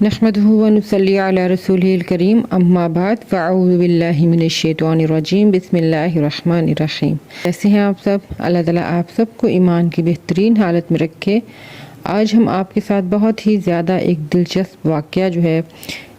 نحمده ونصلی علی رسولہ الکریم اما بعد فاعوذ باللہ من الشیطان الرجیم بسم اللہ الرحمن الرحیم۔ کیسے ہیں آپ سب؟ اللہ تعالیٰ آپ سب کو ایمان کی بہترین حالت میں رکھے۔ آج ہم آپ کے ساتھ بہت ہی زیادہ ایک دلچسپ واقعہ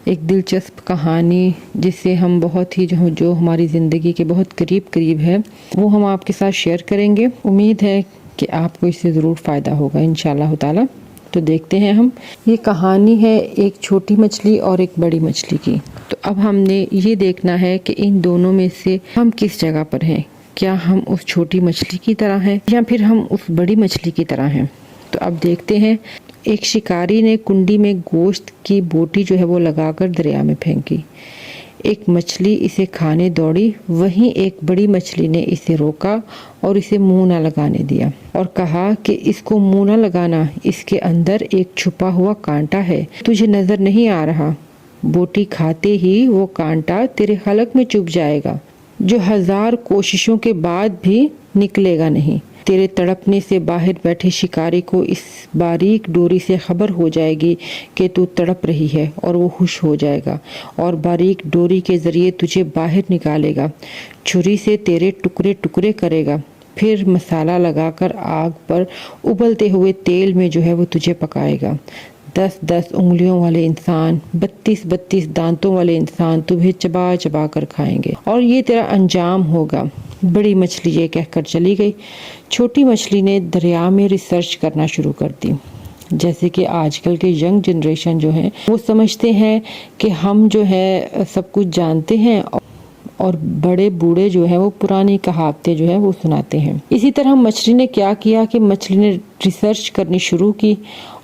ایک دلچسپ کہانی جس سے ہم بہت ہی جو ہماری زندگی کے بہت قریب ہے وہ ہم آپ کے ساتھ شیئر کریں گے۔ امید ہے کہ آپ کو اس سے ضرور فائدہ ہوگا انشاءاللہ تعالیٰ۔ تو دیکھتے ہیں ہم۔ یہ کہانی ہے ایک چھوٹی مچھلی اور ایک بڑی مچھلی کی۔ تو اب ہم نے یہ دیکھنا ہے کہ ان دونوں میں سے ہم کس جگہ پر ہیں۔ کیا ہم اس چھوٹی مچھلی کی طرح ہیں یا پھر ہم اس بڑی مچھلی کی طرح ہیں؟ تو اب دیکھتے ہیں۔ ایک شکاری نے کنڈی میں گوشت کی بوٹی وہ لگا کر دریا میں پھینکی۔ ایک مچھلی اسے کھانے دوڑی، وہیں ایک بڑی مچھلی نے اسے روکا اور اسے منہ نہ لگانے دیا اور کہا کہ اس کو منہ نہ لگانا، اس کے اندر ایک چھپا ہوا کانٹا ہے، تجھے نظر نہیں آ رہا؟ بوٹی کھاتے ہی وہ کانٹا تیرے حلق میں چبھ جائے گا، جو 1000 کوششوں کے بعد بھی نکلے گا نہیں۔ تیرے تڑپنے سے باہر بیٹھے شکاری کو اس باریک ڈوری سے خبر ہو جائے گی کہ تو تڑپ رہی ہے اور وہ خوش ہو جائے گا اور باریک ڈوری کے ذریعے تجھے باہر نکالے گا، چھری سے تیرے ٹکڑے ٹکڑے کرے گا، پھر مسالہ لگا کر آگ پر ابلتے ہوئے تیل میں وہ تجھے پکائے گا۔ 10 انگلیوں والے انسان، 32 دانتوں والے انسان تمہیں چبا چبا کر کھائیں گے اور یہ تیرا انجام ہوگا۔ بڑی مچھلی یہ کہہ کر چلی گئی۔ چھوٹی مچھلی نے دریا میں ریسرچ کرنا شروع کر دی۔ جیسے کہ آج کل کے ینگ جنریشن ہیں وہ سمجھتے ہیں کہ ہم سب کچھ جانتے ہیں اور بڑے بوڑھے وہ پرانی کہاوتیں وہ سناتے ہیں۔ اسی طرح مچھلی نے کیا کیا کہ مچھلی نے ریسرچ کرنی شروع کی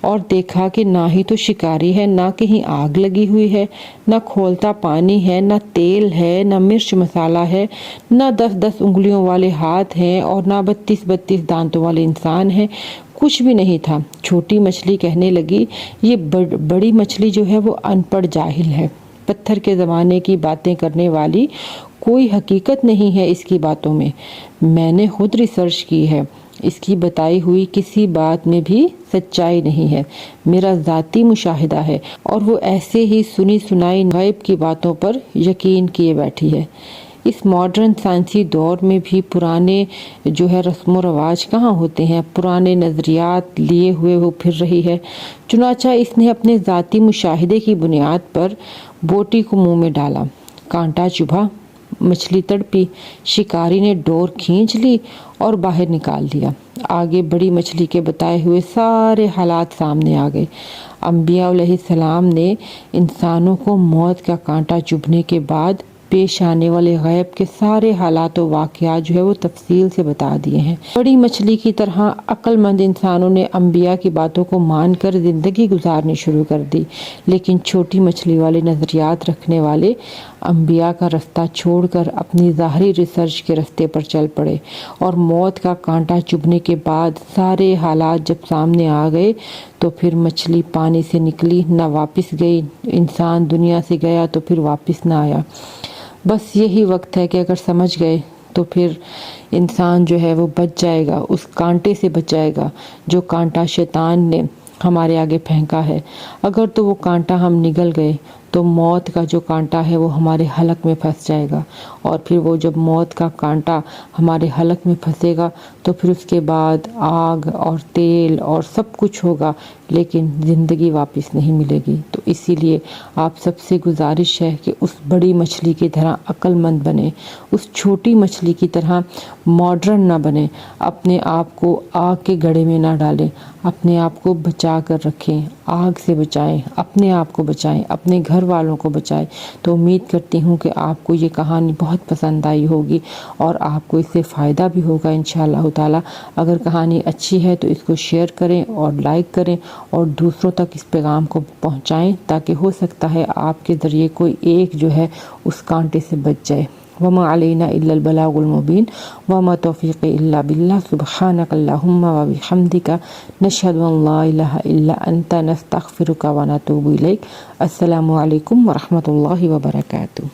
اور دیکھا کہ نہ ہی تو شکاری ہے، نہ کہیں آگ لگی ہوئی ہے، نہ کھولتا پانی ہے، نہ تیل ہے، نہ مرچ مسالہ ہے، نہ 10 انگلیوں والے ہاتھ ہیں اور نہ 32 دانتوں والے انسان ہیں، کچھ بھی نہیں تھا۔ چھوٹی مچھلی کہنے لگی، یہ بڑی مچھلی وہ ان پڑھ جاہل ہے، پتھر کے زمانے کی باتیں کرنے والی، کوئی حقیقت نہیں ہے اس کی باتوں میں نے خود ریسرچ کی ہے، اس کی بتائی ہوئی کسی بات میں بھی سچائی نہیں ہے، میرا ذاتی مشاہدہ ہے اور وہ ایسے ہی سنی سنائی غیب کی باتوں پر یقین کیے بیٹھی ہے۔ اس ماڈرن سائنسی دور میں بھی پرانے رسم و رواج کہاں ہوتے ہیں، پرانے نظریات لیے ہوئے وہ پھر رہی ہے۔ چنانچہ اس نے اپنے ذاتی مشاہدے کی بنیاد پر بوٹی کو منہ میں ڈالا، کانٹا چبھا، مچھلی تڑپی، شکاری نے ڈور کھینچ لی اور باہر نکال دیا۔ آگے بڑی مچھلی کے بتائے ہوئے سارے حالات سامنے آ گئے۔ انبیاء علیہ السلام نے انسانوں کو موت کا کانٹا چبھنے کے بعد پیش آنے والے غیب کے سارے حالات و واقعات وہ تفصیل سے بتا دیے ہیں۔ بڑی مچھلی کی طرح عقل مند انسانوں نے انبیاء کی باتوں کو مان کر زندگی گزارنی شروع کر دی، لیکن چھوٹی مچھلی والے نظریات رکھنے والے انبیاء کا رستہ چھوڑ کر اپنی ظاہری ریسرچ کے رستے پر چل پڑے اور موت کا کانٹا چبھنے کے بعد سارے حالات جب سامنے آ گئے تو پھر مچھلی پانی سے نکلی نہ واپس گئی، انسان دنیا سے گیا تو پھر واپس نہ آیا۔ بس یہی وقت ہے کہ اگر سمجھ گئے تو پھر انسان وہ بچ جائے گا، اس کانٹے سے بچ جائے گا جو کانٹا شیطان نے ہمارے آگے پھینکا ہے۔ اگر تو وہ کانٹا ہم نگل گئے تو موت کا جو کانٹا ہے وہ ہمارے حلق میں پھنس جائے گا، اور پھر وہ جب موت کا کانٹا ہمارے حلق میں پھنسے گا تو پھر اس کے بعد آگ اور تیل اور سب کچھ ہوگا، لیکن زندگی واپس نہیں ملے گی۔ تو اسی لیے آپ سب سے گزارش ہے کہ اس بڑی مچھلی کی طرح عقل مند بنے، اس چھوٹی مچھلی کی طرح ماڈرن نہ بنے، اپنے آپ کو آگ کے گڑھے میں نہ ڈالیں، اپنے آپ کو بچا کر رکھیں، آگ سے بچائیں، اپنے آپ کو بچائیں، اپنے گھر والوں کو بچائیں۔ تو امید کرتی ہوں کہ آپ کو یہ کہانی بہت پسند آئی ہوگی اور آپ کو اس سے فائدہ بھی ہوگا انشاءاللہ تعالی۔ اگر کہانی اچھی ہے تو اس کو شیئر کریں اور لائک کریں اور دوسروں تک اس پیغام کو پہنچائیں، تاکہ ہو سکتا ہے آپ کے ذریعے کوئی ایک اس کانٹے سے بچ جائے۔ وما علینا الا البلاغ المبین وما توفیق الا باللہ سبحانک اللہم وبحمدک نشہد ان لا الہ الا انت نستغفرک ونتوب الیک۔ السلام علیکم ورحمۃ اللہ وبرکاتہ۔